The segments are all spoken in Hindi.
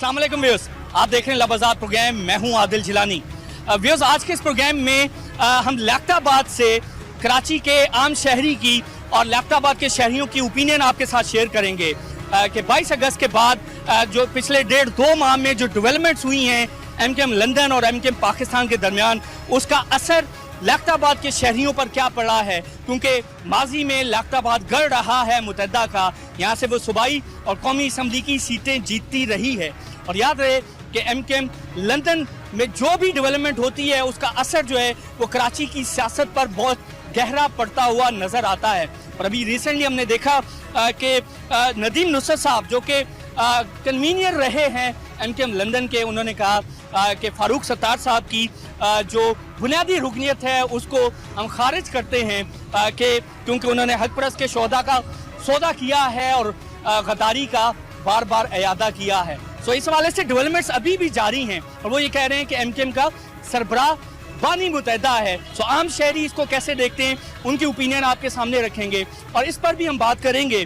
अस्सलाम वालेकुम व्यूअर्स, आप देख रहे हैं लबाजात प्रोग्राम। मैं हूं आदिल जिलानी। व्यूअर्स, आज के इस प्रोग्राम में हम लैक्टाबाद से कराची के आम शहरी की और लैक्टाबाद के शहरियों की ओपिनियन आपके साथ शेयर करेंगे कि 22 अगस्त के बाद जो पिछले 1.5-2 माह में जो डेवलपमेंट्स हुई हैं एमकेएम लंदन और एमकेएम पाकिस्तान के दरमियान, उसका असर लैक्टाबाद के शहरियों पर क्या पड़ा है। क्योंकि माजी में लैक्टाबाद गढ़ रहा है मुतहदा का, यहाँ से वो सूबाई और कौमी असम्बली की सीटें जीतती रही है। और याद रहे कि एमकेएम लंदन में जो भी डेवलपमेंट होती है उसका असर जो है वो कराची की सियासत पर बहुत गहरा पड़ता हुआ नज़र आता है। और अभी रिसेंटली हमने देखा कि नदीम नुसरत साहब जो कि कन्वीनियर रहे हैं एमकेएम लंदन के, उन्होंने कहा कि फारूक सत्तार साहब की जो बुनियादी रुकनीत है उसको हम खारिज करते हैं कि क्योंकि उन्होंने हक परस्त के शोहदा का सौदा किया है और गद्दारी का बार बार अयादा किया है। सो इस हवाले से डेवलपमेंट्स अभी भी जारी हैं और वो ये कह रहे हैं कि एमकेएम का सरबराह बानी मुतहदा है। सो आम शहरी इसको कैसे देखते हैं, उनकी ओपिनियन आपके सामने रखेंगे। और इस पर भी हम बात करेंगे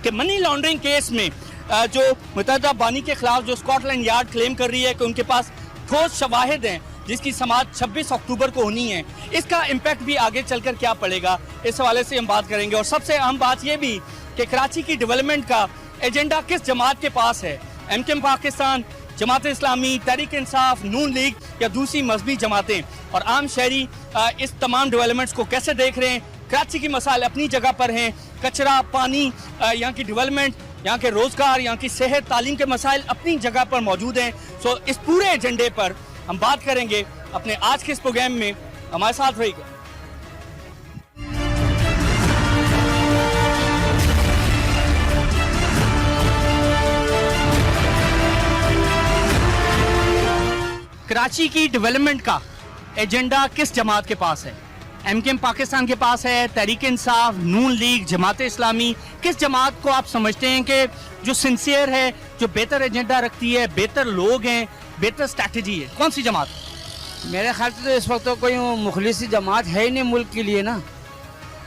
कि मनी लॉन्ड्रिंग केस में जो मुतहदा बानी के खिलाफ जो स्कॉटलैंड यार्ड क्लेम कर रही है कि उनके पास ठोस शवाहिद हैं जिसकी समाअत 26 अक्टूबर को होनी है, इसका इम्पैक्ट भी आगे चलकर क्या पड़ेगा, इस हवाले से हम बात करेंगे। और सबसे अहम बात यह भी कि कराची की डेवलपमेंट का एजेंडा किस जमात के पास है, एमकेएम पाकिस्तान, जमात इस्लामी, तहरीक इंसाफ, नून लीग या दूसरी मजहबी जमातें। और आम शहरी इस तमाम डेवलपमेंट्स को कैसे देख रहे हैं। कराची की मसाइल अपनी जगह पर हैं, कचरा, पानी, यहाँ की डेवलपमेंट, यहाँ के रोज़गार, यहाँ की सेहत, तालीम के मसाइल अपनी जगह पर मौजूद हैं। सो इस पूरे एजेंडे पर हम बात करेंगे अपने आज के इस प्रोग्राम में। हमारे साथ रहिएगा। कराची की डेवलपमेंट का एजेंडा किस जमात के पास है? एमकेएम पाकिस्तान के पास है, तहरीक इंसाफ, नून लीग, जमात इस्लामी? किस जमात को आप समझते हैं कि जो सिंसियर है, जो बेहतर एजेंडा रखती है, बेहतर लोग हैं, बेहतर स्ट्रैटेजी है, कौन सी जमात? मेरे ख्याल से तो इस वक्त तो कोई मुखलिस जमात है ही नहीं मुल्क के लिए ना।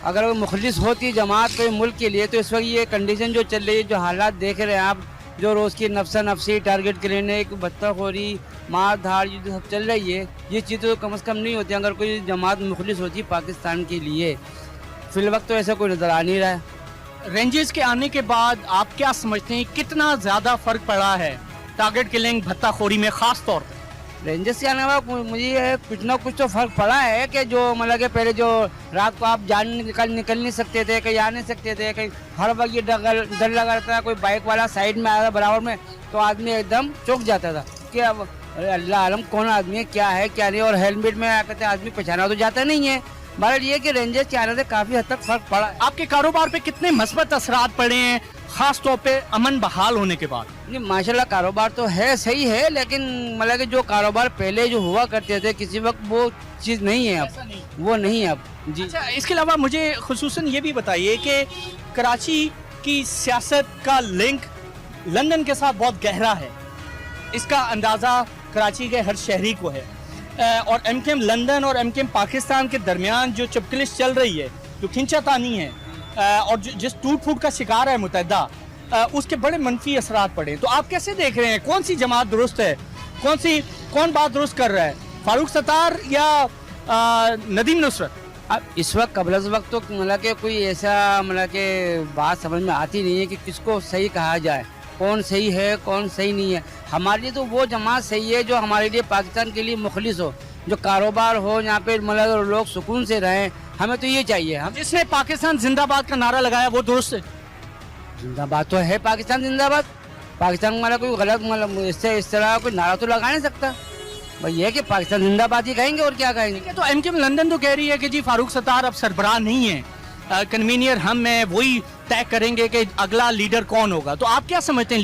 अगर वो मुखलिस होती जमात कोई मुल्क के लिए तो इस वक्त ये कंडीशन जो चल रही है, जो हालात देख रहे हैं आप, जो रोज़ की नफसा नफसी, टारगेट क्लिनिक, बत्ताखोरी, मार धाड़, ये जो सब चल रही है, ये चीज़ तो कम से कम नहीं होती अगर कोई जमात मुखलिस होती पाकिस्तान के लिए। फिल वक्त तो ऐसा कोई नज़र आ नहीं रहा है। रेंजेस के आने के बाद आप क्या समझते हैं कितना ज़्यादा फ़र्क पड़ा है टारगेट किलिंग, भत्ताखोरी में ख़ास तौर पर? रेंजर्स के आने के बाद मुझे कुछ ना कुछ तो फ़र्क पड़ा है कि जो मतलब कि पहले जो रात को आप निकल नहीं सकते थे, कहीं आ नहीं सकते थे, कहीं हर वक्त ये डर लगा रहता था, कोई बाइक वाला साइड में आया था बराबर में तो आदमी एकदम चौंक जाता था कि अब अल्लाह आलम कौन आदमी है, क्या है क्या नहीं। और हेलमेट में कहते आदमी पहचाना तो जाता नहीं है। बहरहाल ये कि रेंजर्स के आने से काफ़ी हद तक फ़र्क पड़ा है। आपके कारोबार पे कितने मस्बत असरात पड़े हैं खास तौर पे अमन बहाल होने के बाद? नहीं, माशाल्लाह कारोबार तो है, सही है, लेकिन मतलब कि जो कारोबार पहले जो हुआ करते थे किसी वक्त वो चीज़ नहीं है अब, वो नहीं है अब जी। अच्छा, इसके अलावा मुझे खुसूसन ये भी बताइए कि कराची की सियासत का लिंक लंदन के साथ बहुत गहरा है, इसका अंदाज़ा कराची के हर शहरी को है। और एमकेएम लंदन और एमकेएम पाकिस्तान के दरमियान जो चपकलिश चल रही है, जो खिंचातानी है और जिस टूट फूट का शिकार है मुतहदा, उसके बड़े मनफी असरात पड़े। तो आप कैसे देख रहे हैं कौन सी जमात दुरुस्त है, कौन बात दुरुस्त कर रहा है, फारूक सत्तार या नदीम नुसरत? अब इस वक्त कबल वक्त तो मतलब कि कोई ऐसा मतलब कि बात समझ में आती नहीं है कि किसको सही कहा जाए, कौन सही है कौन सही नहीं है। हमारे लिए तो वो जमात सही है जो हमारे लिए पाकिस्तान के लिए मुखलिस हो, जो कारोबार हो, यहाँ पे मतलब लोग सुकून से रहें, हमें तो ये चाहिए। हम जिसने पाकिस्तान जिंदाबाद का नारा लगाया वो दुरुस्त है? जिंदाबाद तो है, पाकिस्तान जिंदाबाद। पाकिस्तान वाला कोई गलत मतलब इससे इस तरह कोई नारा तो लगा नहीं सकता। भाई ये कि पाकिस्तान जिंदाबाद ही कहेंगे और क्या कहेंगे। तो एमकेएम लंदन तो कह रही है कि जी फारूक सत्तार अब सरबराह नहीं है, कन्वीनियर हम हैं, वही तय करेंगे कि अगला लीडर कौन होगा। तो आप क्या समझते हैं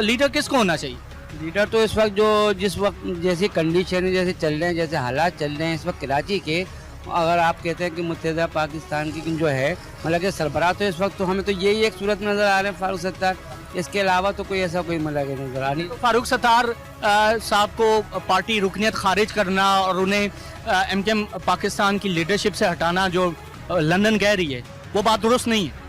लीडर किसको होना चाहिए? लीडर तो इस वक्त जिस वक्त जैसी कंडीशन जैसे चल रहे हैं, जैसे हालात चल रहे हैं इस वक्त कराची के, अगर आप कहते हैं कि मुत्तहिदा पाकिस्तान की जो है मतलब कि सरबराह, तो इस वक्त तो हमें तो यही एक सूरत नज़र आ रहे हैं फारूक सत्तार, इसके अलावा तो कोई ऐसा कोई मतलब नज़र आ नहीं। तो फारूक सत्तार साहब को पार्टी रुकनियत खारिज करना और उन्हें एमकेएम पाकिस्तान की लीडरशिप से हटाना जो लंदन कह रही है, वो बात दुरुस्त नहीं है?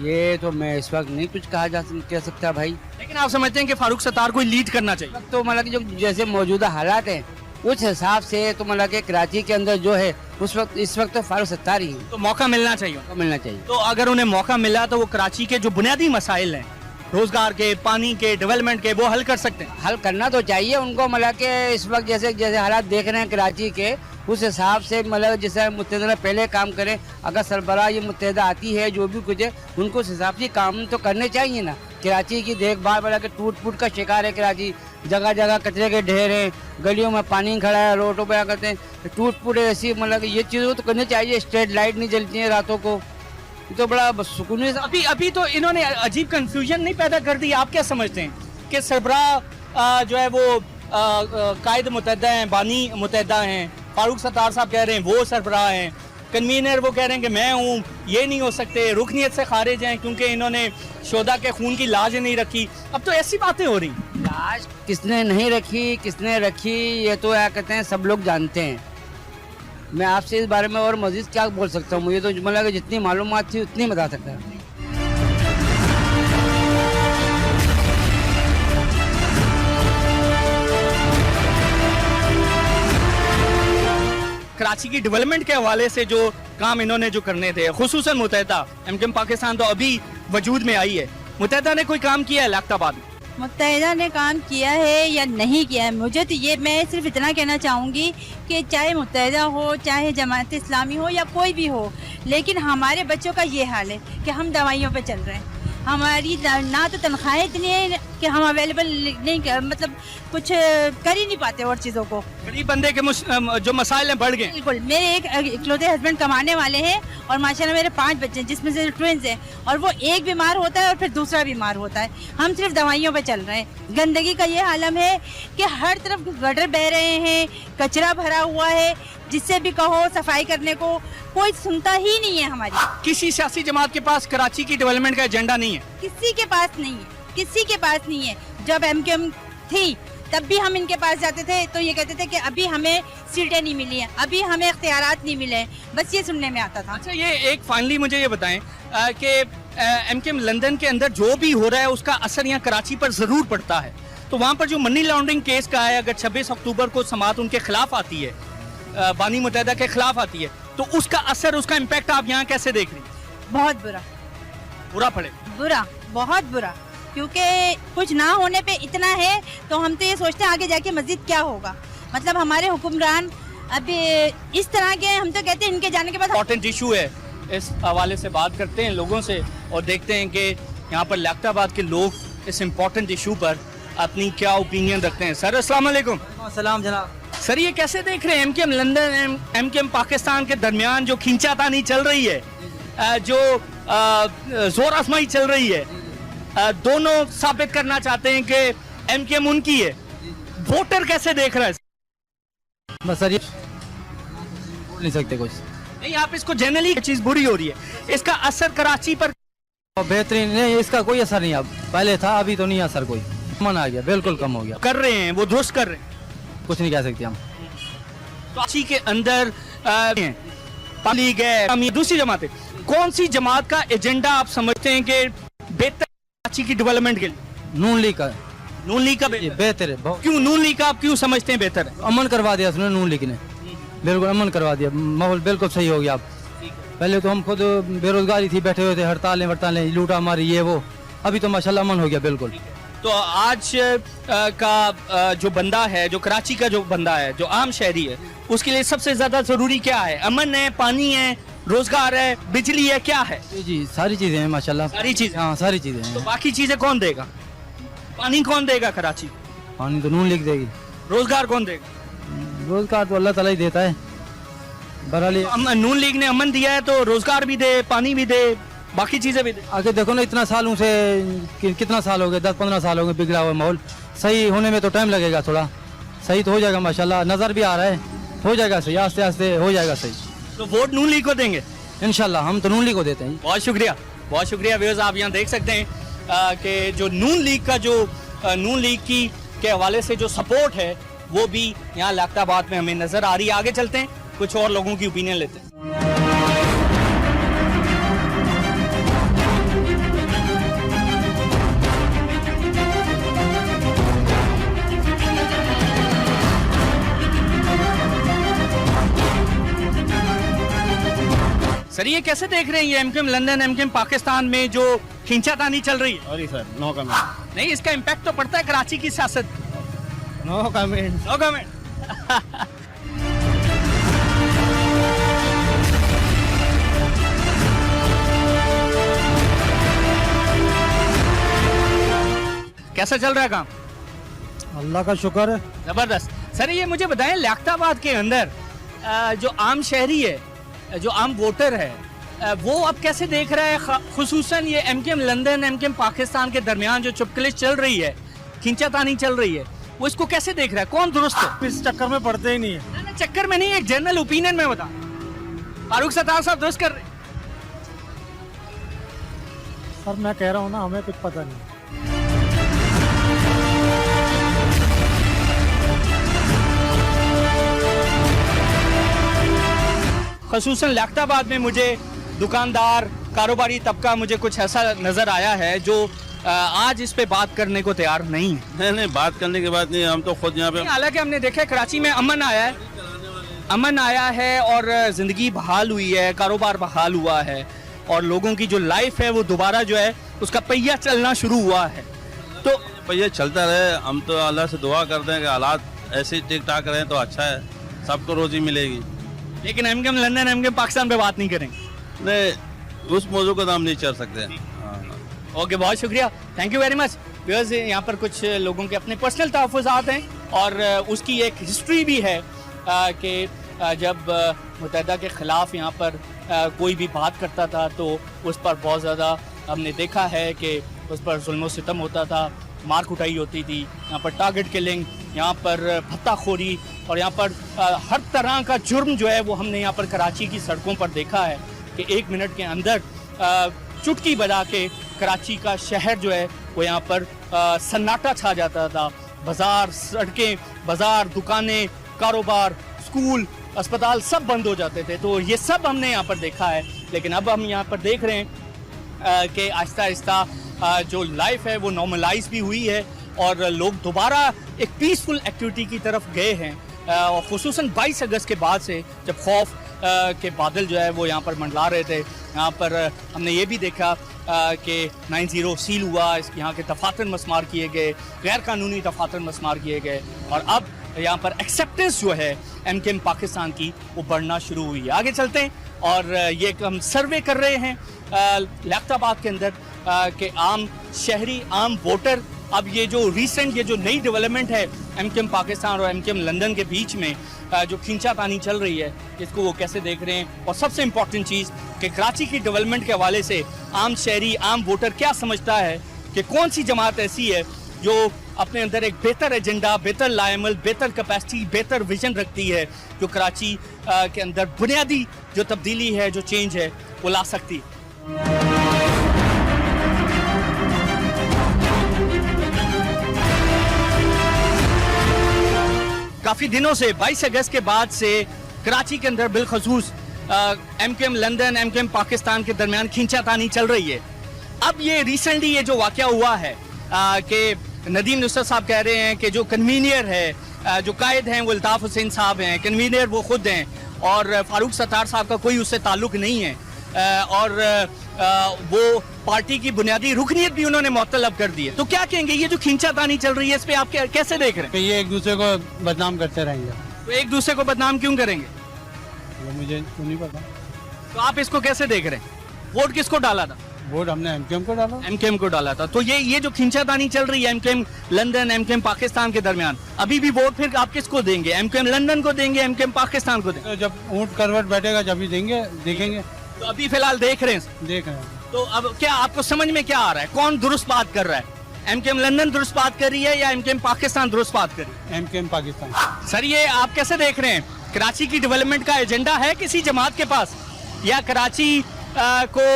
ये तो मैं इस वक्त नहीं कुछ कह सकता भाई। लेकिन आप समझते हैं कि फारूक सत्तार को लीड करना चाहिए? तो मतलब कि जो जैसे मौजूदा हालात हैं उस हिसाब से तो मतलब कि कराची के अंदर जो है इस वक्त तो फारूक सत्तार ही है। तो मौका मिलना चाहिए। तो मिलना चाहिए। तो अगर उन्हें मौका मिला तो वो कराची के जो बुनियादी मसाइल हैं, रोजगार के, पानी के, डेवलपमेंट के, वो हल कर सकते हैं। हल करना तो चाहिए उनको, मतलब कि इस वक्त जैसे जैसे हालात देख रहे हैं कराची के, उस हिसाब से मतलब जैसे मुत्तहिदा ने पहले काम करें। अगर सरबराह ये मुत्तहिदा आती है जो भी कुछ है उनको उस हिसाब से काम तो करने चाहिए ना। कराची की देखभाल वाला के टूट फूट का शिकार है कराची, जगह जगह कचरे के ढेर हैं, गलियों में पानी खड़ा है, रोडों पर करते हैं टूट फूट ऐसी, मतलब ये चीज़ों तो करनी चाहिए। स्ट्रीट लाइट नहीं जलती है रातों को, ये तो बड़ा सुकून है। अभी तो इन्होंने अजीब कंफ्यूजन नहीं पैदा कर दी? आप क्या समझते हैं कि सरबराह जो है वो कायद मुत्तहिदा हैं, बानी मुत्तहिदा हैं, फारूक सत्तार साहब कह रहे हैं वो सरबराह हैं, कन्वीनर वो कह रहे हैं कि मैं हूँ, ये नहीं हो सकते, रुकनीत से खारिज हैं क्योंकि इन्होंने शोदा के खून की लाज नहीं रखी। अब तो ऐसी बातें हो रही। लाज किसने नहीं रखी, किसने रखी, ये तो क्या कहते हैं सब लोग जानते हैं। मैं आपसे इस बारे में और मजीद क्या बोल सकता हूँ? मुझे तो मतलब जितनी मालूमात थी उतनी बता सकता है। कराची की डेवलपमेंट के हवाले से जो काम इन्होंने जो करने थे, खुसूसन मुत्तहिदा एमकेएम पाकिस्तान तो अभी वजूद में आई है, मुत्तहिदा ने कोई काम किया है लाख्ताबाद में? मुत्तहिदा ने काम किया है या नहीं किया है, मुझे तो ये, मैं सिर्फ इतना कहना चाहूँगी कि चाहे मुत्तहिदा हो, चाहे जमात इस्लामी हो या कोई भी हो, लेकिन हमारे बच्चों का ये हाल है कि हम दवाइयों पे चल रहे हैं। हमारी ना तो तनख्वाहें इतनी है कि हम अवेलेबल नहीं मतलब कुछ कर ही नहीं पाते और चीज़ों को। गरीब बंदे के जो मसाइल हैं बढ़ गए। बिल्कुल, मेरे एक इकलौते हस्बैंड कमाने वाले हैं और माशाल्लाह मेरे 5 बच्चे हैं जिसमें से ट्विंस हैं, और वो एक बीमार होता है और फिर दूसरा बीमार होता है। हम सिर्फ दवाइयों पे चल रहे हैं। गंदगी का ये आलम है कि हर तरफ गटर बह रहे हैं, कचरा भरा हुआ है, जिससे भी कहो सफाई करने को कोई सुनता ही नहीं है। हमारी किसी सियासी जमात के पास कराची की डेवलपमेंट का एजेंडा नहीं है, किसी के पास नहीं है, किसी के पास नहीं है। जब एमकेएम थी तब भी हम इनके पास जाते थे तो ये कहते थे कि अभी हमें सीटें नहीं मिली हैं, अभी हमें इख्तियारात नहीं मिले हैं, बस ये सुनने में आता था। अच्छा, ये एक फाइनली मुझे ये बताएं कि एमकेएम लंदन के अंदर जो भी हो रहा है उसका असर यहाँ कराची पर जरूर पड़ता है। तो वहाँ पर जो मनी लॉन्ड्रिंग केस का है, अगर 26 अक्टूबर को समाअत उनके खिलाफ आती है, बानी मुत्तहिदा के खिलाफ आती है, तो उसका असर, उसका इम्पैक्ट आप यहाँ कैसे देख रही हैं? बहुत बुरा पड़े, बुरा, बहुत बुरा, क्योंकि कुछ ना होने पे इतना है तो हम तो ये सोचते हैं आगे जाके मजीद क्या होगा। मतलब हमारे हुक्मरान अभी इस तरह के, हम तो कहते हैं इनके जाने के बाद। इम्पोर्टेंट इशू है, इस हवाले से बात करते हैं लोगों से और देखते हैं कि यहाँ पर लाख्ताबाद के लोग इस इम्पोर्टेंट इशू पर अपनी क्या ओपिनियन रखते हैं। सर अस्सलाम वालेकुम। सलाम जनाब। सर, ये कैसे देख रहे हैं एमकेएम लंदन, एमकेएम पाकिस्तान के दरमियान जो खींचातानी चल रही है, जो जोर आजमाई चल रही है, दोनों साबित करना चाहते हैं कि एमकेएम उनकी है, वोटर कैसे देख रहा है? बस सर ये बोल नहीं सकते कुछ। नहीं, आप इसको जनरली चीज बुरी हो रही है, इसका असर कराची पर बेहतरीन नहीं, इसका कोई असर नहीं। अब पहले था, अभी तो नहीं असर कोई, मन आ गया, बिल्कुल कम हो गया। कर रहे हैं, वो दुरुस्त कर रहे हैं, कुछ नहीं कह सकते हम। कराची के अंदर लीग है, दूसरी जमातें, कौन सी जमात का एजेंडा आप समझते हैं कि बेहतर कराची की डेवलपमेंट के लिए? नून लीग का। नून लीग का बेहतर है बहुत। क्यों नून लीग का आप क्यों समझते हैं बेहतर है? अमन करवा दिया उसने, नून लीग ने बिल्कुल अमन करवा दिया, माहौल बिल्कुल सही हो गया। अब पहले तो हम खुद बेरोजगारी थी, बैठे हुए थे, हड़तालें लूटा मारी ये वो, अभी तो माशाल्लाह अमन हो गया बिल्कुल। तो आज का जो बंदा है, जो कराची का जो बंदा है, जो आम शहरी है, उसके लिए सबसे ज्यादा जरूरी क्या है? अमन है, पानी है, रोजगार है, बिजली है, क्या है? जी सारी चीजें हैं माशाल्लाह, सारी चीजें। हाँ सारी चीजें हैं। तो बाकी चीजें कौन देगा? पानी कौन देगा कराची? पानी तो नून लिख देगी। रोजगार कौन देगा? रोजगार तो अल्लाह ताला ही देता है। बहरहाल नून लीग ने अमन दिया है तो रोजगार भी दे, पानी भी दे, बाकी चीजें भी दे। आगे देखो ना, इतना सालों से कितना साल हो गए, 10-15 साल हो गए बिगड़ा हुआ माहौल। सही होने में तो टाइम लगेगा थोड़ा, सही तो हो जाएगा माशाल्लाह, नजर भी आ रहा है, हो जाएगा सही, आस्ते आस्ते हो जाएगा सही। तो वोट नून लीग को देंगे इंशाल्लाह, हम तो नून लीग को देते हैं। बहुत शुक्रिया, बहुत शुक्रिया व्यूअर्स। आप यहाँ देख सकते हैं कि जो नून लीग का जो नून लीग की के हवाले से जो सपोर्ट है वो भी यहाँ लाख्ताबाद में हमें नजर आ रही है। आगे चलते हैं, कुछ और लोगों की ओपिनियन लेते हैं। सर ये कैसे देख रहे हैं ये एमकेएम लंदन एमकेएम पाकिस्तान में जो खींचातानी चल रही है? Sorry sir, no comment. नहीं, इसका इम्पैक्ट तो पड़ता है कराची की सियासत। No comment. No comment. कैसा चल रहा है काम? अल्लाह का शुक्र है। जबरदस्त। सर ये मुझे बताएं, लियाकताबाद के अंदर जो आम शहरी है, जो आम वोटर है, वो अब कैसे देख रहा है खुसूसन ये एमकेएम लंदन एमकेएम पाकिस्तान के दरमियान जो चुपकलिश चल रही है, खींचातानी चल रही है, वो इसको कैसे देख रहा है? कौन दुरुस्त है? इस चक्कर में पड़ते ही नहीं है। ना चक्कर में नहीं, एक जनरल ओपिनियन में बता। फारूक सत्तार साहब दुरुस्त कर रहे। सर मैं कह रहा हूँ ना, हमें कुछ पता नहीं। खसूसन लियाकताबाद में मुझे दुकानदार कारोबारी तबका मुझे कुछ ऐसा नज़र आया है जो आज इस पे बात करने को तैयार नहीं है। नहीं, बात करने की बात नहीं, हम तो खुद यहाँ पे। हालांकि हमने देखा कराची में अमन आया है और ज़िंदगी बहाल हुई है, कारोबार बहाल हुआ है और लोगों की जो लाइफ है वो दोबारा जो है उसका पहिया चलना शुरू हुआ है। तो पहिया चलता रहे, हम तो अल्लाह से दुआ करते हैं कि हालात ऐसे ही ठीक ठाक रहें तो अच्छा है, सबको रोजी मिलेगी। लेकिन एमकेएम लंदन एमकेएम पाकिस्तान पे बात नहीं करेंगे। नहीं, उस मौजू को तो हम नहीं चल सकते। ओके, बहुत शुक्रिया, thank you very much. Because यहाँ पर कुछ लोगों के अपने पर्सनल तहफ़्फ़ुज़ात हैं और उसकी एक हिस्ट्री भी है कि जब मुत्तहिदा के ख़िलाफ़ यहाँ पर कोई भी बात करता था तो उस पर बहुत ज़्यादा हमने देखा है कि उस पर जुल्म सितम होता था, मार कुटाई होती थी, यहाँ पर टारगेट किलिंग, यहाँ पर भत्ताखोरी और यहाँ पर हर तरह का जुर्म जो है वो हमने यहाँ पर कराची की सड़कों पर देखा है कि 1 मिनट के अंदर चुटकी बजा के कराची का शहर जो है वो यहाँ पर सन्नाटा छा जाता था। बाजार, सड़कें, बाजार, दुकानें, कारोबार, स्कूल, अस्पताल सब बंद हो जाते थे। तो ये सब हमने यहाँ पर देखा है। लेकिन अब हम यहाँ पर देख रहे हैं कि आहिस्ता आहिस्ता जो लाइफ है वो नॉर्मलाइज भी हुई है और लोग दोबारा एक पीसफुल एक्टिविटी की तरफ गए हैं। और खुसूसन 22 अगस्त के बाद से जब खौफ के बादल जो है वो यहाँ पर मंडला रहे थे, यहाँ पर हमने ये भी देखा कि 9/0 सील हुआ, यहाँ के दफातर मस्मार किए गए, गैर कानूनी दफातर मस्मार किए गए और अब यहाँ पर एक्सेप्टेंस जो है एमकेएम पाकिस्तान की वो बढ़ना शुरू हुई है। आगे चलते हैं और ये हम सर्वे कर रहे हैं लियाकताबाद के अंदर के आम शहरी, आम वोटर अब ये जो रिसेंट ये जो नई डेवलपमेंट है एमकेएम पाकिस्तान और एमकेएम लंदन के बीच में जो खींचातानी चल रही है इसको वो कैसे देख रहे हैं। और सबसे इम्पॉर्टेंट चीज़ कि कराची की डेवलपमेंट के हवाले से आम शहरी, आम वोटर क्या समझता है कि कौन सी जमात ऐसी है जो अपने अंदर एक बेहतर एजेंडा, बेहतर लायमल, बेहतर कैपेसिटी, बेहतर विजन रखती है जो कराची के अंदर बुनियादी जो तब्दीली है, जो चेंज है वो ला सकती है। काफ़ी दिनों से 22 अगस्त के बाद से कराची के अंदर बिलखसूस एमकेएम लंदन एमकेएम पाकिस्तान के दरमियान खींचातानी चल रही है। अब ये रिसेंटली ये जो वाक़या हुआ है कि नदीम नुसरत साहब कह रहे हैं कि जो कन्वीनियर है, जो कायद हैं वो अल्ताफ़ हुसैन साहब हैं, कन्वीनियर वो खुद हैं और फारूक सत्तार साहब का कोई उससे ताल्लुक़ नहीं है और वो पार्टी की बुनियादी रुकनीत भी उन्होंने मुअत्तल कर दी है। तो क्या कहेंगे ये जो खींचातानी चल रही है इस पर आप कैसे देख रहे हैं? ये एक दूसरे को बदनाम करते रहेंगे। तो एक दूसरे को बदनाम क्यों करेंगे? वो मुझे तो नहीं पता। तो आप इसको कैसे देख रहे हैं? वोट किसको डाला था? वोट हमने एमकेएम को डाला। एमकेएम को डाला था। तो ये जो खींचातानी चल रही है एमकेएम लंदन एमकेएम पाकिस्तान के दरमियान, अभी भी वोट फिर आप किसको देंगे? एमकेएम लंदन को देंगे, एमकेएम पाकिस्तान को देंगे? तो जब ऊँट करवट बैठेगा जब ही देंगे, देखेंगे। तो अभी फिलहाल देख रहे हैं। देख रहे हैं। तो अब क्या आपको समझ में क्या आ रहा है, कौन दुरुस्त बात कर रहा है? एमकेएम लंदन दुरुस्त बात कर रही है या एमकेएम पाकिस्तान दुरुस्त बात कर रही है? एमकेएम पाकिस्तान। सर ये आप कैसे देख रहे हैं? कराची की डेवलपमेंट का एजेंडा है किसी जमात के पास या कराची को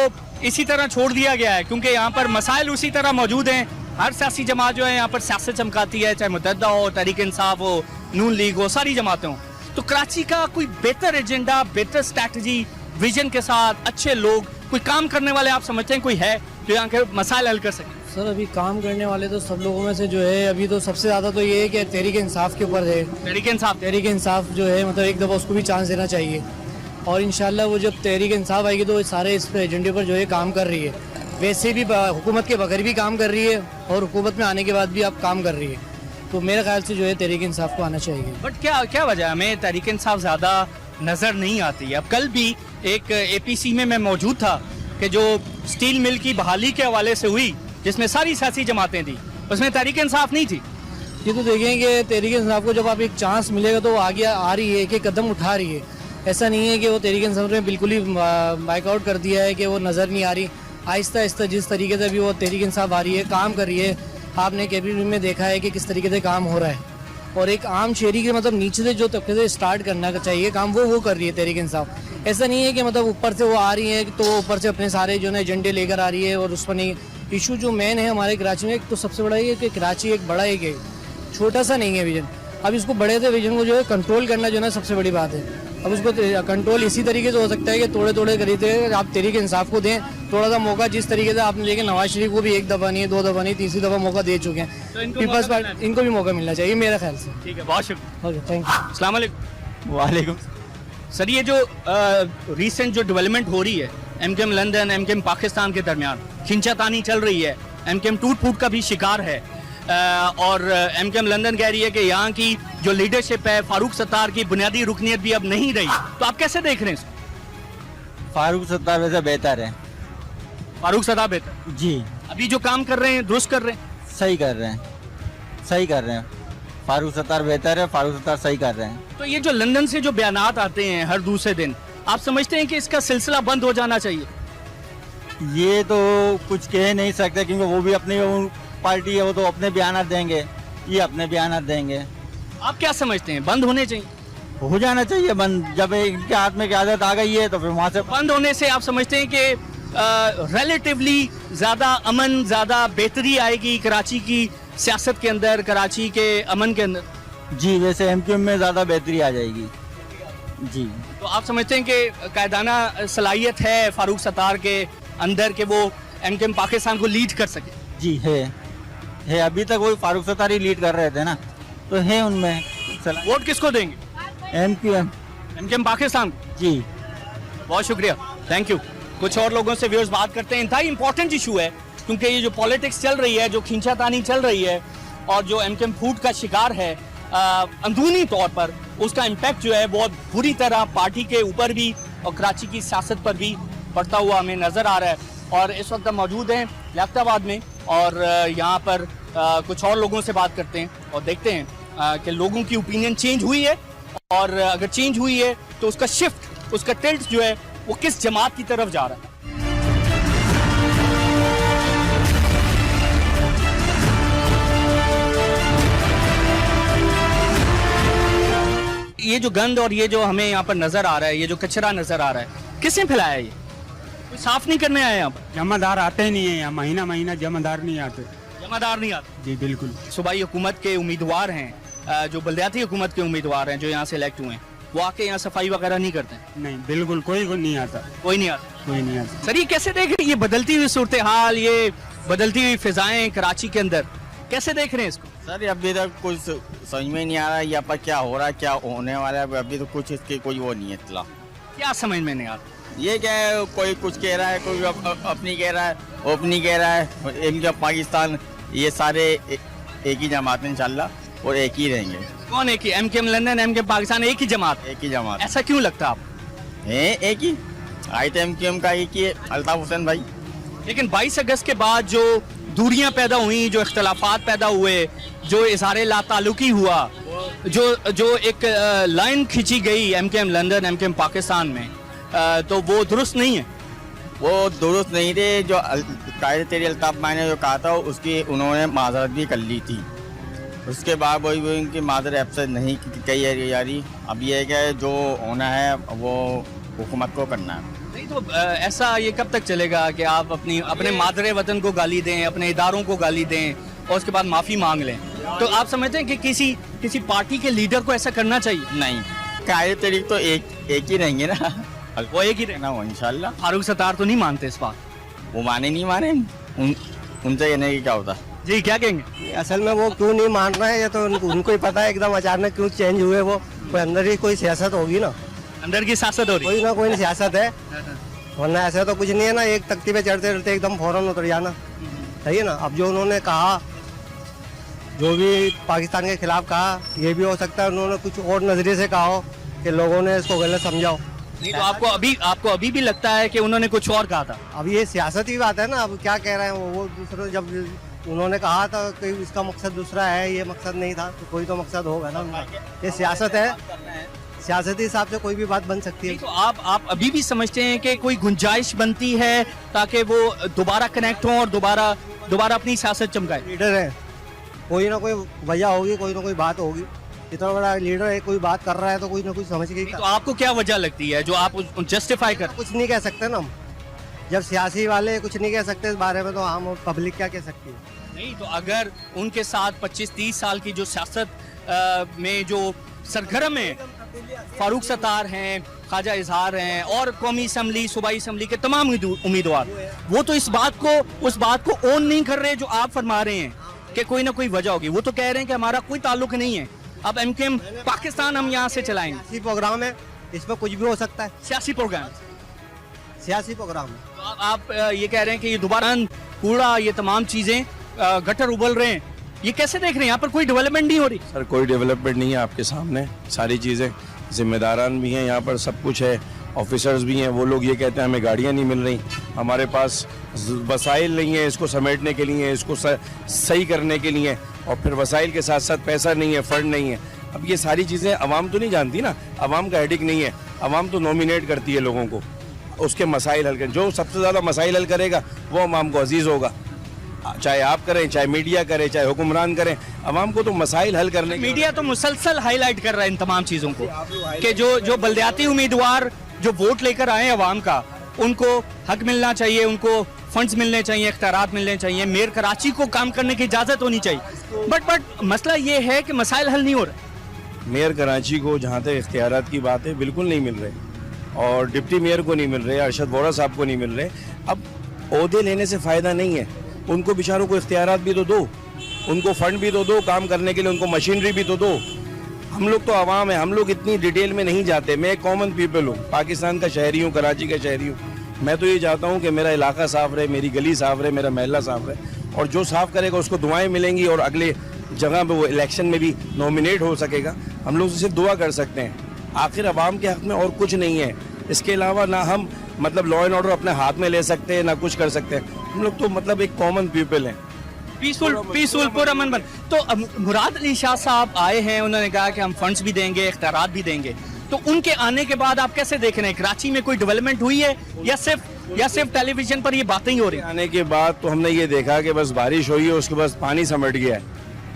इसी तरह छोड़ दिया गया है? क्योंकि यहाँ पर मसाइल उसी तरह मौजूद हैं। हर सियासी जमात जो है यहाँ पर सियासत चमकाती है, चाहे मुत्तहिदा हो, तहरीक इंसाफ हो, नून लीग हो, सारी जमातें हों। तो कराची का कोई बेहतर एजेंडा, बेहतर स्ट्रैटेजी, विजन के साथ अच्छे लोग, कोई काम करने वाले आप समझते हैं कोई है जो यहाँ के मसाइल हल कर सके? सर अभी काम करने वाले तो सब लोगों में से जो है अभी तो सबसे ज़्यादा तो ये है कि तहरीक इंसाफ के ऊपर है। तहरीक इंसाफ जो है मतलब एक दफ़ा उसको भी चांस देना चाहिए। और इंशाल्लाह वो जब तहरीक इंसाफ आएगी तो वो सारे इस एजेंडे पर जो है काम कर रही है। वैसे भी हुकूमत के बगैर भी काम कर रही है और हुकूमत में आने के बाद भी अब काम कर रही है। तो मेरे ख्याल से जो है तहरीक इंसाफ को आना चाहिए। बट क्या वजह हमें तहरीक इंसाफ ज़्यादा नज़र नहीं आती है? अब कल भी एक APC में मैं मौजूद था कि जो स्टील मिल की बहाली के हवाले से हुई, जिसमें सारी सियासी जमातें थी, उसमें तहरीक इंसाफ नहीं थी। ये तो देखें कि तहरीक इंसाफ को जब आप एक चांस मिलेगा तो वो आगे आ रही है, एक एक कदम उठा रही है। ऐसा नहीं है कि वो तहरीक इंसाफ ने बिल्कुल ही बाइकआउट कर दिया है कि वो नज़र नहीं आ रही। आहिस्ता आहिस्ता जिस तरीके से भी वो तहरीक इंसाफ आ रही है, काम कर रही है। आपने कैबिनेट में देखा है कि किस तरीके से काम हो रहा है और एक आम शहरी के मतलब नीचे से जो तबके से स्टार्ट करना चाहिए काम वो कर रही है तहरीक इंसाफ। ऐसा नहीं है कि मतलब ऊपर से वो आ रही है तो ऊपर से अपने सारे जो है एजेंडे लेकर आ रही है और उस पर नहीं। इशू जो मेन है हमारे कराची में, एक तो सबसे बड़ा ये कि कराची एक बड़ा एक है, छोटा सा नहीं है विजन। अब इसको बड़े से विजन को जो है कंट्रोल करना जो है सबसे बड़ी बात है। अब उसको कंट्रोल इसी तरीके से हो सकता है कि थोड़े थोड़े खरीदे आप तहरीक इंसाफ को दें थोड़ा सा मौका। जिस तरीके से आपने देखे नवाज शरीफ को भी एक दफ़ा नहीं, 2 दफ़ा नहीं, तीसरी दफ़ा मौका दे चुके हैं। तो इनको भी मौका मिलना चाहिए मेरे ख्याल से। ठीक है, बहुत शुक्रिया। Okay, thank you. अस्सलाम वालेकुम। वालेकुम। सर, ये जो रिसेंट जो डेवलपमेंट हो रही है MKM लंदन MKM पाकिस्तान के दरमियान, खिंचातानी चल रही है, MKM टूट फूट का भी शिकार है और MKM लंदन कह रही है कि यहाँ की जो लीडरशिप है फारूक सत्तार की बुनियादी रुकनीत भी अब नहीं रही, तो आप कैसे देख रहे हैं इसको? फारूक सत्तार वैसे बेहतर है। फारूक सत्तार बेहतर? जी, अभी जो काम कर रहे हैं दुरुस्त कर रहे हैं? सही कर रहे हैं, सही कर रहे हैं। फारूक सत्तार बेहतर है, फारूक सत्तार सही कर रहे हैं। तो ये जो लंदन से जो बयानात आते हैं हर दूसरे दिन, आप समझते हैं कि इसका सिलसिला बंद हो जाना चाहिए? ये तो कुछ कह नहीं सकते क्योंकि वो भी अपनी पार्टी है, वो तो अपने बयान देंगे, ये अपने बयान देंगे। आप क्या समझते हैं, बंद होने चाहिए? हो जाना चाहिए बंद। जब इनके हाथ में आदत आ गई है तो फिर वहाँ से बंद होने से आप समझते हैं कि रिलेटिवली ज़्यादा अमन, ज़्यादा बेहतरी आएगी कराची की सियासत के अंदर, कराची के अमन के अंदर? जी, वैसे MKM में ज़्यादा बेहतरी आ जाएगी। जी, तो आप समझते हैं कि कायदाना सलाहियत है फारूक सत्तार के अंदर कि वो MKM पाकिस्तान को लीड कर सके? जी है। अभी तक वो फारूक सत्तार ही लीड कर रहे थे ना, तो है उनमें। वोट किसको देंगे? MKM पाकिस्तान? जी, बहुत शुक्रिया, थैंक यू। कुछ और लोगों से व्यूअर्स बात करते हैं। इंतहाई इंपॉर्टेंट इशू है क्योंकि ये जो पॉलिटिक्स चल रही है, जो खींचातानी चल रही है और जो MKM फूट का शिकार है अंदरूनी तौर पर, उसका इम्पैक्ट जो है बहुत बुरी तरह पार्टी के ऊपर भी और कराची की सियासत पर भी पड़ता हुआ हमें नज़र आ रहा है। और इस वक्त हम मौजूद हैं लियाकताबाद में और यहाँ पर कुछ और लोगों से बात करते हैं और देखते हैं कि लोगों की ओपिनियन चेंज हुई है और अगर चेंज हुई है तो उसका शिफ्ट, उसका टिल्ट जो है वो किस जमात की तरफ जा रहा है। ये जो गंद और ये जो हमें यहाँ पर नजर आ रहा है, ये जो कचरा नजर आ रहा है, किसने फैलाया? ये कोई साफ नहीं करने आया यहाँ पर? जमादार आते ही नहीं है यहाँ, महीना महीना जमादार नहीं आते। जमादार नहीं आते? जी बिल्कुल। सूबाई हुकूमत के उम्मीदवार हैं, जो बल्दियाती हुकूमत के उम्मीदवार हैं जो यहाँ से इलेक्ट हुए हैं, वो आके यहाँ सफाई वगैरह नहीं करते? नहीं, बिल्कुल कोई नहीं आता। कोई नहीं आता? कोई नहीं आता। सर, ये कैसे देख रहे हैं, ये बदलती हुई सूरत हाल, ये बदलती हुई फिजाएं कराची के अंदर, कैसे देख रहे हैं इसको? सर अभी तक कुछ समझ में नहीं आ रहा है यहाँ पर क्या हो रहा है, क्या होने वाला है। अभी तो कुछ इसकी कोई वो नहीं है इतला। क्या समझ में नहीं आता? ये क्या है, कोई कुछ कह रहा है, कोई अपनी कह रहा है, अपनी कह रहा है। इनका पाकिस्तान ये सारे एक ही जमात है इंशाल्लाह और एक ही रहेंगे। कौन एक ही? MKM लंदन MKM पाकिस्तान एक ही जमात? एक ही जमात। ऐसा क्यों लगता है आप? है एक ही आई तो MKM का एक ही है, अल्ताफ हुसैन भाई। लेकिन 22 अगस्त के बाद जो दूरियां पैदा हुई, जो इख्तलाफात पैदा हुए, जो इज़हार लाताल्लुकी हुआ, जो एक लाइन खींची गई MKM लंदन MKM पाकिस्तान में, तो वो दुरुस्त नहीं है। वो दुरुस्त नहीं थे। जो कायदे तेरी अल्ताफ भाई ने जो कहा था उसकी उन्होंने माजरत भी कर ली थी। उसके बाद वो उनकी माजरत अफसर नहीं कही जा रही। अब ये है कि जो होना है वो हुकूमत को करना है। नहीं तो ऐसा ये कब तक चलेगा कि आप अपने मादरे वतन को गाली दें, अपने इदारों को गाली दें और उसके बाद माफ़ी मांग लें? तो आप समझते हैं कि किसी पार्टी के लीडर को ऐसा करना चाहिए? नहीं, कायदे तेरी तो एक ही रहेंगे ना, वो एक ही रहना। वो इंशाल्लाह। फारूक सत्तार तो नहीं मानते इस बात? वो माने नहीं माने, उनसे कहने की क्या होता। जी, क्या कहेंगे? असल में वो क्यों नहीं मान रहे हैं ये तो उनको ही पता है। एकदम अचानक क्यों चेंज हुए वो, कोई अंदर ही कोई सियासत होगी ना। अंदर की सियासत हो रही है। कोई ना कोई सियासत है, वरना ऐसा तो कुछ नहीं है ना। एक तख्ती पे चढ़ते चढ़ते एकदम फौरन उतर जाना, सही है ना। अब जो उन्होंने कहा, जो भी पाकिस्तान के खिलाफ कहा, ये भी हो सकता है उन्होंने कुछ और नजरिए से कहा हो कि लोगों ने इसको गलत समझाओ। नहीं तो आपको अभी भी लगता है कि उन्होंने कुछ और कहा था? अब ये सियासत की बात है ना। अब क्या कह रहे हैं वो दूसरे, जब उन्होंने कहा था कि इसका मकसद दूसरा है, ये मकसद नहीं था, तो कोई तो मकसद होगा ना उनका। ये सियासत है, सियासती हिसाब से कोई भी बात बन सकती है। नहीं तो आप अभी भी समझते हैं कि कोई गुंजाइश बनती है ताकि वो दोबारा कनेक्ट हों और दोबारा अपनी सियासत चमकाए? लीडर है, कोई ना कोई वजह होगी, कोई ना कोई बात होगी। इतना बड़ा लीडर है, कोई बात कर रहा है तो कोई ना कुछ समझ के। तो आपको क्या वजह लगती है जो आप जस्टिफाई कर? कुछ नहीं कह सकते ना हम, जब सियासी वाले कुछ नहीं कह सकते इस बारे में, तो आम पब्लिक क्या कह सकती है? नहीं तो अगर उनके साथ 25-30 साल की जो सियासत में जो सरगर्म है, फारूक सत्तार हैं, ख्वाजा इजहार हैं और कौमी असम्बली, सूबाई असम्बली के तमाम उम्मीदवार, वो तो उस बात को ओन नहीं कर रहे जो आप फरमा रहे हैं कि कोई ना कोई वजह होगी। वो तो कह रहे हैं कि हमारा कोई ताल्लुक नहीं है, अब एमकेएम पाकिस्तान हम यहाँ से चलाएंगे। सियासी प्रोग्राम है, इसमें कुछ भी हो सकता है। सियासी प्रोग्राम है। तो आप ये कह रहे हैं कि ये दोबारा कूड़ा, ये तमाम चीजें गटर उबल रहे हैं, ये कैसे देख रहे हैं? यहाँ पर कोई डेवलपमेंट नहीं हो रही? सर कोई डेवलपमेंट नहीं है, आपके सामने सारी चीज़ें, जिम्मेदारान भी हैं यहाँ पर, सब कुछ है, ऑफिसर्स भी हैं। वो लोग ये कहते हैं हमें गाड़ियाँ नहीं मिल रही, हमारे पास वसाइल नहीं है इसको समेटने के लिए, इसको सही करने के लिए, और फिर वसाइल के साथ साथ पैसा नहीं है, फंड नहीं है। अब ये सारी चीज़ें अवाम तो नहीं जानती ना, अवाम का हेडिक नहीं है, अवाम तो नॉमिनेट करती है लोगों को, उसके मसाइल हल करें। जो सबसे ज़्यादा मसाइल हल करेगा वो अवाम को अजीज़ होगा, चाहे आप करें, चाहे मीडिया करे, चाहे हुक्मरान करें, अवाम को तो मसाइल हल करने। मीडिया तो मुसलसल हाईलाइट कर रहा है इन तमाम चीज़ों को कि जो बल्दियाती उम्मीदवार जो वोट लेकर आए अवाम का, उनको हक मिलना चाहिए, उनको फंड्स मिलने चाहिए, इख्तियारात मिलने चाहिए, मेयर कराची को काम करने की इजाज़त होनी चाहिए। बट मसला ये है कि मसाइल हल नहीं हो रहे। मेयर कराची को जहाँ तक इख्तियारात की बात है बिल्कुल नहीं मिल रहे, और डिप्टी मेयर को नहीं मिल रहे, अरशद वोरा साहब को नहीं मिल रहे। अब ओहदे लेने से फ़ायदा नहीं है, उनको बेचारों को इख्तियारात भी तो दो, उनको फंड भी तो दो काम करने के लिए, उनको मशीनरी भी तो दो। हम लोग तो आवाम है, हम लोग इतनी डिटेल में नहीं जाते। मैं एक कॉमन पीपल हूँ, पाकिस्तान का शहरी हूँ, कराची का शहरी हूँ। मैं तो ये चाहता हूँ कि मेरा इलाका साफ रहे, मेरी गली साफ रहे, मेरा महल्ला साफ रहे, और जो साफ करेगा उसको दुआएं मिलेंगी और अगले जगह पे वो इलेक्शन में भी नॉमिनेट हो सकेगा। हम लोग सिर्फ दुआ कर सकते हैं। आखिर आवाम के हक में और कुछ नहीं है, इसके अलावा ना हम मतलब लॉ एंड ऑर्डर अपने हाथ में ले सकते हैं, ना कुछ कर सकते हैं। हम लोग तो मतलब एक कॉमन पीपल हैं, पीसफुल पूरा अमन बन। तो मुराद अली शाह साहब आए हैं, उन्होंने कहा कि हम फंड्स भी देंगे, इख्तियारात भी देंगे। तो उनके आने के बाद आप कैसे देख रहे हैं, कराची में कोई डेवलपमेंट हुई है या सिर्फ टेलीविजन पर ये बातें ही हो रही हैं? आने के बाद तो हमने ये देखा कि बस बारिश हुई है, उसके बाद पानी समट गया है,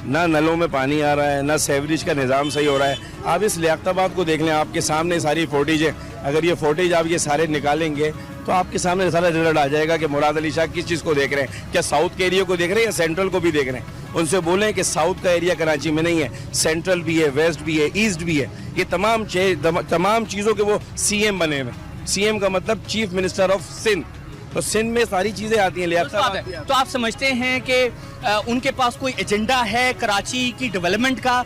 ना नलों में पानी आ रहा है, ना सेवरेज का निज़ाम सही हो रहा है। आप इस लियाकताबाद को देख लें, आपके सामने सारी फोटेज है। अगर ये फोटेज आप ये सारे निकालेंगे तो आपके सामने सारा रिजल्ट आ जाएगा कि मुराद अली शाह किस चीज़ को देख रहे हैं, क्या साउथ के एरिया को देख रहे हैं या सेंट्रल को भी देख रहे हैं। उनसे बोलें कि साउथ का एरिया कराची में नहीं है, सेंट्रल भी है, वेस्ट भी है, ईस्ट भी है। ये तमाम चीज़ों के वो सीएम बने हुए। सीएम का मतलब चीफ मिनिस्टर ऑफ सिंध, तो सिंध में सारी चीज़ें आती हैं। लियाकताबाद तो आप समझते हैं कि उनके पास कोई एजेंडा है कराची की डेवलपमेंट का,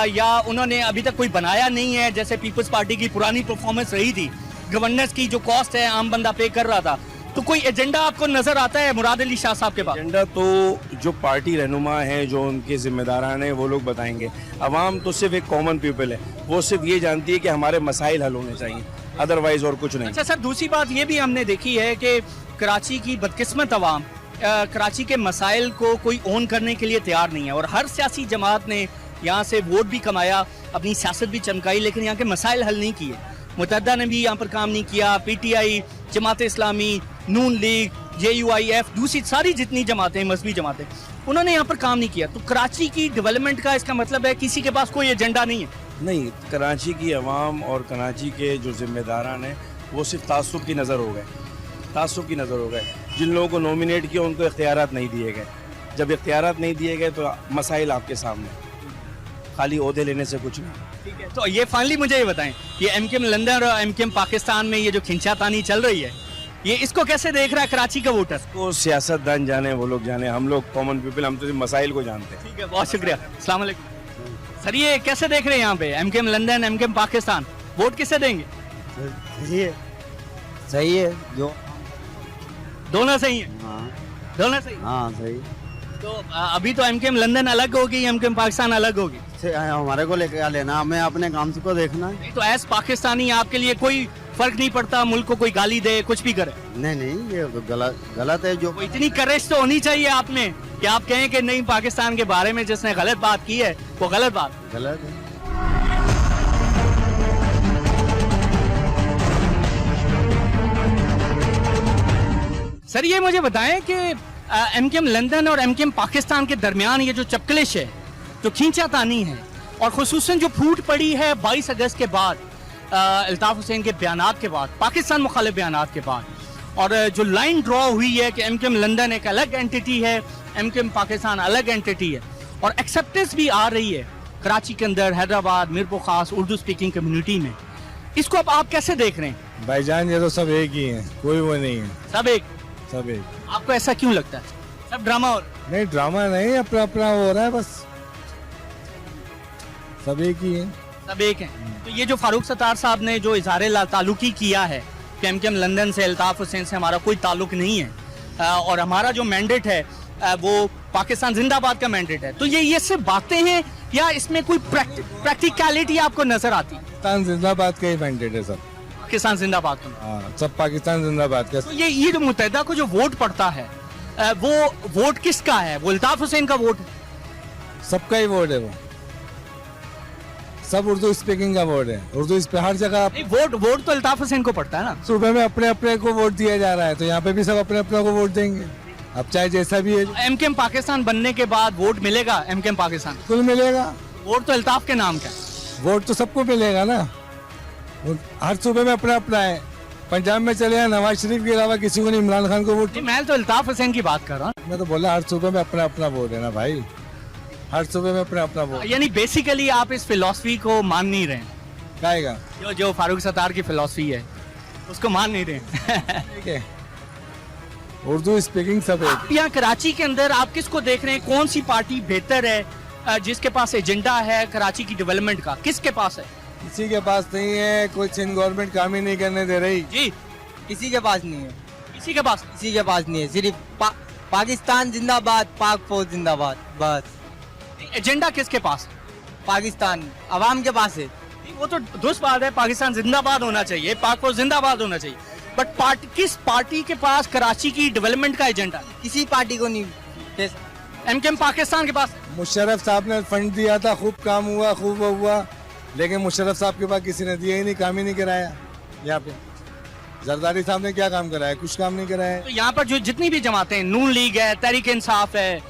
या उन्होंने अभी तक कोई बनाया नहीं है? जैसे पीपल्स पार्टी की पुरानी परफॉर्मेंस रही थी, गवर्नेंस की जो कॉस्ट है आम बंदा पे कर रहा था, तो कोई एजेंडा आपको नजर आता है मुराद अली शाह साहब के पास? एजेंडा तो जो पार्टी रहनुमा है, जो उनके जिम्मेदारान हैं, वो लोग बताएंगे। अवाम तो सिर्फ एक कॉमन पीपल है, वो सिर्फ ये जानती है कि हमारे मसाइल हल होने चाहिए, अदरवाइज और कुछ नहीं। अच्छा सर, दूसरी बात ये भी हमने देखी है कि कराची की बदकिस्मत अवाम कराची के मसाइल को कोई ओन करने के लिए तैयार नहीं है, और हर सियासी जमात ने यहाँ से वोट भी कमाया, अपनी सियासत भी चमकाई, लेकिन यहाँ के मसाइल हल नहीं किए। मुतहद्दा ने भी यहाँ पर काम नहीं किया, पीटीआई, जमात इस्लामी, नून लीग, JUIF, दूसरी सारी जितनी जमातें, मजहबी जमातें, उन्होंने यहाँ पर काम नहीं किया। तो कराची की डेवलपमेंट का इसका मतलब है किसी के पास कोई एजेंडा नहीं है? नहीं, कराची की अवाम और कराची के जो जिम्मेदारान हैं वो सिर्फ तासुब की नज़र हो गए, तासुब की नज़र हो गए। जिन लोगों को नॉमिनेट किया उनको इख्तियारात नहीं दिए गए। जब इख्तियारात नहीं दिए गए तो मसाइल आपके सामने, खाली ओहदे लेने से कुछ नहीं। ठीक है, तो ये फाइनली मुझे ये बताएं, ये एमकेएम लंदन और एमकेएम पाकिस्तान में ये जो खिंचातानी चल रही है, ये इसको कैसे देख रहा है कराची का वोटर? वो सियासतदान जाने, वो लोग जाने, हम लोग कॉमन पीपल, हम तो सिर्फ मसाइल को जानते हैं। ठीक है, बहुत शुक्रिया। अस्सलाम वालेकुम सर, ये कैसे देख रहे हैं यहाँ पे MKM London, MKM Pakistan, vote किसे देंगे? सही है। सही है जो दोनों सही है, हाँ दोनों सही। हाँ सही तो अभी तो एमकेएम लंदन अलग होगी, एमकेएम पाकिस्तान अलग होगी। हमारे को लेकर क्या लेना, हमें अपने काम से को देखना है। नहीं तो एज पाकिस्तानी आपके लिए कोई फर्क नहीं पड़ता, मुल्क को कोई गाली दे कुछ भी करे? नहीं ये तो गलत है जो तो इतनी करेज तो होनी चाहिए आप में कि आप कहें कि नहीं, पाकिस्तान के बारे में जिसने गलत बात की है वो गलत बात। गलत है। सर ये मुझे बताएं कि एमकेएम लंदन और एमकेएम पाकिस्तान के दरमियान ये जो चपकलिश है, जो खींचातानी है, और खुसूसन जो फूट पड़ी है 22 अगस्त के बाद, अल्ताफ हुसैन के बयानात के बाद, पाकिस्तान मुखालिफ बयानात के बाद, और जो लाइन ड्रॉ हुई है कि एमकेएम लंदन एक अलग एंटिटी है, एमकेएम पाकिस्तान अलग एंटिटी है, और एक्सेप्टेंस भी आ रही है कराची के अंदर, हैदराबाद, मीरपुर खास उर्दू स्पीकिंग कम्युनिटी में, इसको अब आप कैसे देख रहे हैं? भाईजान ये तो सब एक ही है, कोई वो नहीं है, सब एक। सब एक। आपको ऐसा क्यों लगता है? सब ड्रामा हो रहा है? नहीं ड्रामा नहीं, अपना अपना हो रहा है बस, सब एक ही है। सब एक हैं। तो ये जो फारूक सत्तार साहब ने जो इजहार ताल्लुकी किया है कि एमकेएम लंदन से, अल्ताफ हुसैन से हमारा कोई ताल्लुक नहीं है और हमारा जो मैंडेट है वो पाकिस्तान जिंदाबाद का मैंडेट है, तो ये सिर्फ बातें हैं या इसमें कोई प्रैक्टिकलिटी आपको नजर आती? पाकिस्तान जिंदाबाद का ही मैंडेट है सब, पाकिस्तान जिंदाबाद का। हाँ सब पाकिस्तान जिंदाबाद का। तो ये जो मुत्तहिदा को जो वोट पड़ता है वो वोट किसका है? वो अल्ताफ हुसैन का वोट है? सबका ही वोट है वो, सब उर्दू स्पीकिंग का वोट है। उर्दू इस पे हर जगह नहीं, वोट तो अल्ताफ हुसैन को पड़ता है ना। सूबे में अपने अपने को वोट दिया जा रहा है, तो यहाँ पे भी सब अपने अपने को वोट देंगे, अब चाहे जैसा भी है। एमकेएम पाकिस्तान बनने के बाद वोट मिलेगा एमकेएम पाकिस्तान? कुल मिलेगा, वोट तो अल्ताफ के नाम का है। वोट तो सबको मिलेगा ना, हर सूबे में अपना अपना है। पंजाब में चले हैं नवाज शरीफ के अलावा किसी को नहीं, इमरान खान को वोट। मैं तो अल्ताफ हुसैन की बात कर रहा हूँ। मैं तो बोला हर सूबे में अपना अपना वोट है ना भाई, हर सूबे में अपना अपना वोट। यानी बेसिकली आप इस फिलॉसफी को मान नहीं रहे? काएगा जो फारूक सत्तार की फिलॉसफी है उसको मान नहीं रहे? ठीक है, उर्दू स्पीकिंग सब है। यहाँ कराची के अंदर आप किसको देख रहे हैं? कौन सी पार्टी बेहतर है, जिसके पास एजेंडा है कराची की डेवलपमेंट का? किसके पास है? किसी के पास नहीं है, कोई सिंध गवर्नमेंट काम ही नहीं करने दे रही जी। किसी के पास नहीं है, किसी के पास? किसी के पास नहीं है, सिर्फ पाकिस्तान जिंदाबाद, पाक फौज जिंदाबाद, बस। एजेंडा किसके पास? पाकिस्तान अवाम के पास है। वो तो दुरुस्त बात है, पाकिस्तान जिंदाबाद होना चाहिए, पाक फौज जिंदाबाद होना चाहिए, बट किस पार्टी के पास कराची की डेवलपमेंट का एजेंडा? किसी पार्टी को नहीं। एमकेएम पाकिस्तान के पास। मुशर्रफ साहब ने फंड दिया था, खूब काम हुआ, खूब वो हुआ, लेकिन मुशर्रफ साहब के पास किसी ने दिया ही नहीं, काम ही नहीं कराया। यहाँ पे जरदारी साहब ने क्या काम कराया? कुछ काम नहीं कराया। तो यहाँ पर जो जितनी भी जमातें, नून लीग है, तहरीक इंसाफ है,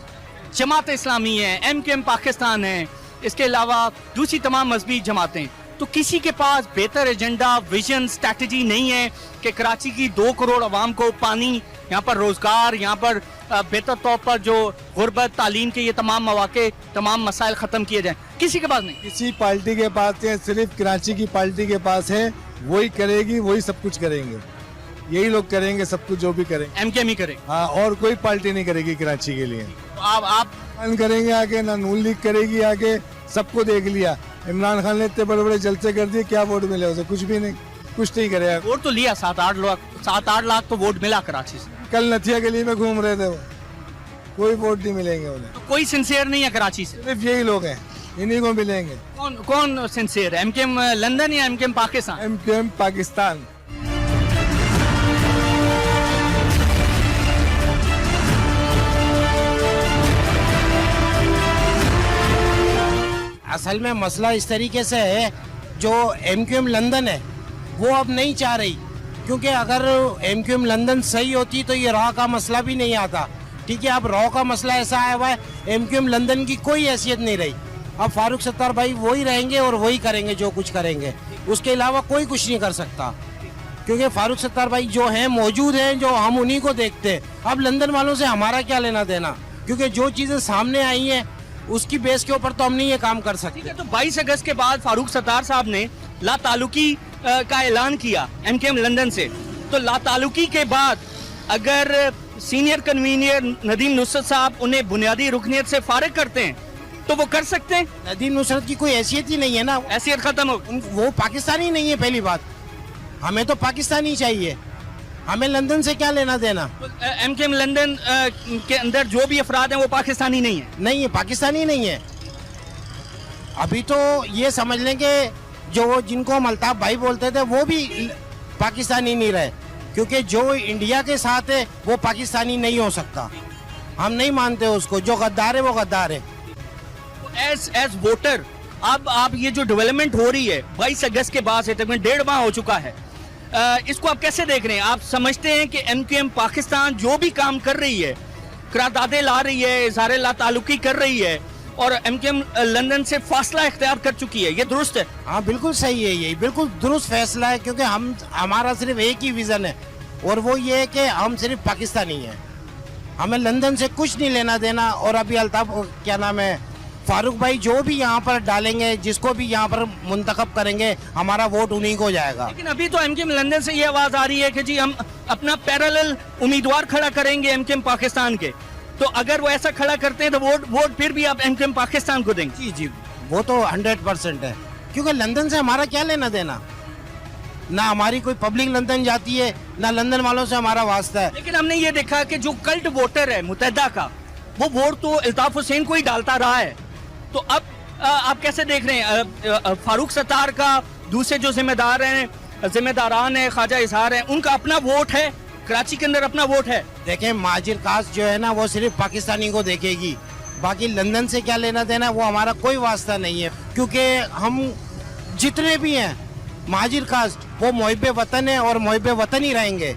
जमात इस्लामी है, एमकेएम पाकिस्तान है, इसके अलावा दूसरी तमाम मजहबी जमातें, तो किसी के पास बेहतर एजेंडा, विजन, स्ट्रैटेजी नहीं है कि कराची की 2 करोड़ आवाम को पानी, यहाँ पर रोजगार, यहाँ पर बेहतर तौर पर जो गुर्बत, तालीम के ये तमाम मौके, तमाम मसाइल खत्म किए जाएं। किसी के पास नहीं। किसी पार्टी के पास है, सिर्फ कराची की पार्टी के पास है, वही करेगी, वही सब कुछ करेंगे, यही लोग करेंगे सब कुछ जो भी करेंगे। एमकेएम ही करेंगे? हाँ, और कोई पार्टी नहीं करेगी कराची के लिए। तो आप करेंगे आगे, ना नून लीग करेगी आगे, सबको देख लिया। इमरान खान ने इतने बड़े बड़े जलसे कर दिए, क्या वोट मिले उसे? कुछ भी नहीं, कुछ नहीं करेगा। वोट तो लिया 7-8 लाख तो वोट मिला कराची से। कल नथिया गली में घूम रहे थे वो, कोई वोट नहीं मिलेंगे उन्हें। तो कोई सिंसियर नहीं है कराची से? सिर्फ यही लोग हैं, इन्हीं को मिलेंगे। कौन सिंसियर है? एमकेएम लंदन या एमकेएम पाकिस्तान? एमकेएम पाकिस्तान। असल में मसला इस तरीके से है, जो एमक्यूएम लंदन है वो अब नहीं चाह रही, क्योंकि अगर एमक्यूएम लंदन सही होती तो ये रॉ का मसला भी नहीं आता। ठीक है, अब रॉ का मसला ऐसा आया हुआ है, एमक्यूएम लंदन की कोई हैसियत नहीं रही। अब फारूक सत्तार भाई वही रहेंगे और वही करेंगे जो कुछ करेंगे, उसके अलावा कोई कुछ नहीं कर सकता, क्योंकि फारूक सत्तार भाई जो हैं मौजूद हैं, जो हम उन्हीं को देखते हैं। अब लंदन वालों से हमारा क्या लेना देना, क्योंकि जो चीज़ें सामने आई हैं उसकी बेस के ऊपर तो हम नहीं ये काम कर सकते। तो 22 अगस्त के बाद फारूक सत्तार साहब ने ला ताल्लुकी का ऐलान किया एमकेएम लंदन से, तो ला ताल्लुकी के बाद अगर सीनियर कन्वीनियर नदीम नुसरत साहब उन्हें बुनियादी रुकनियत से फारिग करते हैं तो वो कर सकते हैं? नदीम नुसरत की कोई हैसियत ही नहीं है ना, हैसियत खत्म हो, वो पाकिस्तानी नहीं है पहली बात। हमें तो पाकिस्तानी चाहिए, हमें लंदन से क्या लेना देना। एमकेएम लंदन के अंदर जो भी अफराद हैं वो पाकिस्तानी नहीं है। नहीं है, पाकिस्तानी नहीं है। अभी तो ये समझ लें कि जो जिनको हम अल्ताफ भाई बोलते थे वो भी पाकिस्तानी नहीं रहे, क्योंकि जो इंडिया के साथ है वो पाकिस्तानी नहीं हो सकता। हम नहीं मानते उसको, जो गद्दार है वो गद्दार है। एज वोटर अब आप ये जो डेवलपमेंट हो रही है 22 अगस्त के बाद से तकरीबन 1.5 माह हो चुका है, इसको आप कैसे देख रहे हैं? आप समझते हैं कि एमकेएम पाकिस्तान जो भी काम कर रही है, करारदादे ला रही है, इज़हार ला ताल्लुकी कर रही है और एमकेएम लंदन से फासला इख्तियार कर चुकी है, ये दुरुस्त है? हाँ बिल्कुल सही है, ये बिल्कुल दुरुस्त फैसला है, क्योंकि हमारा सिर्फ एक ही विजन है और वो ये है कि हम सिर्फ पाकिस्तानी हैं, हमें लंदन से कुछ नहीं लेना देना। और अभी अल्ताफ क्या नाम है फारूक भाई जो भी यहाँ पर डालेंगे, जिसको भी यहाँ पर मुंतखब करेंगे, हमारा वोट उन्हीं को जाएगा। लेकिन अभी तो एमकेएम लंदन से ये आवाज आ रही है कि जी हम अपना पैरेलल उम्मीदवार खड़ा करेंगे एमकेएम पाकिस्तान के, तो अगर वो ऐसा खड़ा करते हैं तो वोट फिर भी आप एमकेएम पाकिस्तान को देंगे? जी जी, वो तो 100% है, क्योंकि लंदन से हमारा क्या लेना देना, ना हमारी कोई पब्लिक लंदन जाती है, ना लंदन वालों से हमारा वास्ता है। लेकिन हमने ये देखा कि जो कल्ट वोटर है मुत्तहिदा का, वो वोट तो अल्ताफ हुसैन को ही डालता रहा है। तो अब आप कैसे देख रहे हैं फारूक सत्तार का, दूसरे जो जिम्मेदारान है, ख्वाजा इजहार है, उनका अपना वोट है, कराची के अंदर अपना वोट है? देखें माजिर कास्ट जो है ना वो सिर्फ पाकिस्तानी को देखेगी, बाकी लंदन से क्या लेना देना वो हमारा कोई वास्ता नहीं है, क्योंकि हम जितने भी हैं माजिर कास्ट वो मुहिब्बे वतन है और मुहिब्बे वतन ही रहेंगे।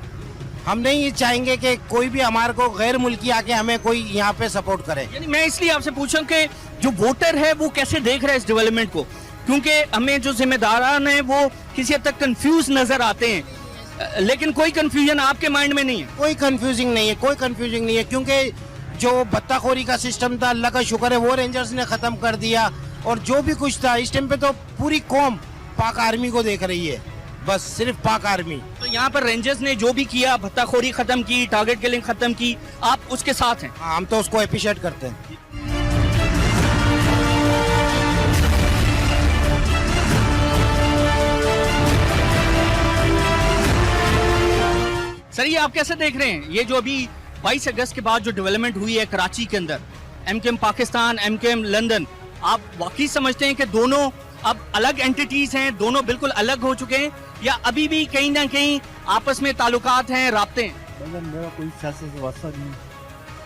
हम नहीं ये चाहेंगे कि कोई भी हमारे को गैर मुल्की आके हमें कोई यहाँ पे सपोर्ट करे। यानी मैं इसलिए आपसे पूछूं कि जो वोटर है वो कैसे देख रहा है इस डेवलपमेंट को, क्योंकि हमें जो जिम्मेदारान है वो किसी हद तक कंफ्यूज नजर आते हैं, लेकिन कोई कंफ्यूजन आपके माइंड में नहीं है? कोई कंफ्यूजिंग नहीं है, कोई कंफ्यूजिंग नहीं है, क्योंकि जो बत्ताखोरी का सिस्टम था अल्लाह का शुक्र है वो रेंजर्स ने खत्म कर दिया, और जो भी कुछ था इस टाइम पे तो पूरी कौम पाक आर्मी को देख रही है, बस सिर्फ पाक आर्मी। तो यहाँ पर रेंजर्स ने जो भी किया, भत्ताखोरी खत्म की, टारगेट किलिंग खत्म की, आप उसके साथ हैं? हम तो उसको अप्रिशिएट करते हैं। सर ये आप कैसे देख रहे हैं ये जो अभी 22 अगस्त के बाद जो डेवलपमेंट हुई है कराची के अंदर, एमकेएम पाकिस्तान, एमकेएम लंदन, आप वाकई समझते हैं कि दोनों अब अलग एंटिटीज हैं, दोनों बिल्कुल अलग हो चुके हैं, या अभी भी कहीं ना कहीं आपस में ताल्लुकात हैं, राब्ते हैं? मेरा कोई सियासत से वास्ता नहीं,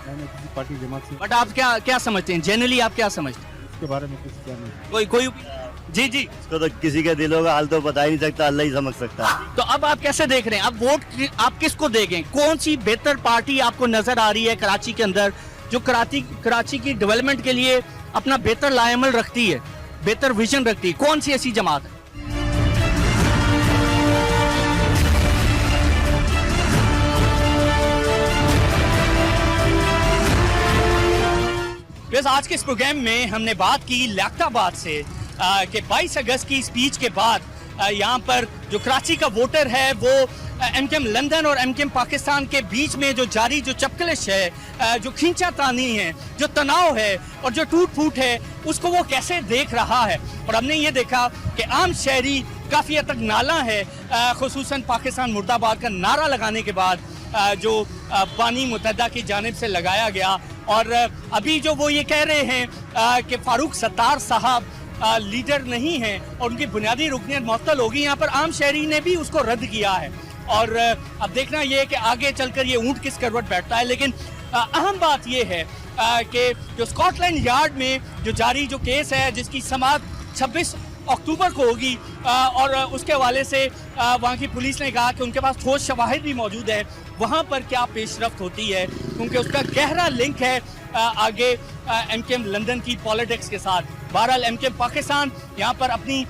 मैंने किसी पार्टी जमात से। बट आप क्या समझते हैं, जनरली आप क्या समझते हैं इसके बारे में? कुछ क्या नहीं, कोई जी जी, इसको तो किसी के दिलों का हाल तो बता ही नहीं सकता, अल्लाह ही समझ सकता है। तो अब आप कैसे देख रहे हैं, अब वोट आप किसको देंगे? कौन सी बेहतर पार्टी आपको नजर आ रही है कराची के अंदर, जो कराची की डेवलपमेंट के लिए अपना बेहतर लाएमल रखती है, बेहतर विजन रखती है? कौन सी ऐसी जमात है? वैसे आज के इस प्रोग्राम में हमने बात की लियाकताबाद से कि 22 अगस्त की स्पीच के बाद यहाँ पर जो कराची का वोटर है वो एमकेएम लंदन और एमकेएम पाकिस्तान के बीच में जो जारी जो चपकलिश है, जो खींचातानी है, जो तनाव है और जो टूट फूट है, उसको वो कैसे देख रहा है। और हमने ये देखा कि आम शहरी काफ़ी हद तक नाला है, खुसूसन पाकिस्तान मुर्दाबाद का नारा लगाने के बाद जो बानी मुत्तहिदा की जानिब से लगाया गया। और अभी जो वो ये कह रहे हैं कि फारूक सत्तार साहब लीडर नहीं हैं और उनकी बुनियादी रुकनियत मुअत्तल होगी, यहाँ पर आम शहरी ने भी उसको रद्द किया है। और अब देखना ये है कि आगे चलकर ये ऊंट किस करवट बैठता है। लेकिन अहम बात ये है कि जो स्कॉटलैंड यार्ड में जो जारी जो केस है, जिसकी समाअत 26 अक्टूबर को होगी, और उसके हवाले से वहाँ की पुलिस ने कहा कि उनके पास ठोस शवाहिद भी मौजूद है, वहाँ पर क्या पेशरफ्त होती है, क्योंकि उसका गहरा लिंक है आगे एमकेएम लंदन की पॉलिटिक्स के साथ। बहरहाल एमकेएम पाकिस्तान यहाँ पर अपनी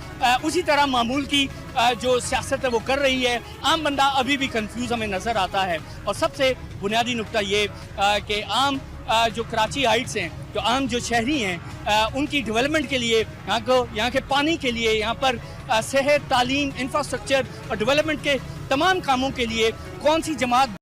उसी तरह मामूल की जो सियासत है वो कर रही है। आम बंदा अभी भी कंफ्यूज हमें नज़र आता है। और सबसे बुनियादी नुकता ये कि आम जो कराची हाइट्स हैं, जो आम जो शहरी हैं, उनकी डेवलपमेंट के लिए, यहाँ के पानी के लिए, यहाँ पर सेहत, तालीम, इंफ्रास्ट्रक्चर और डेवलपमेंट के तमाम कामों के लिए कौन सी जमात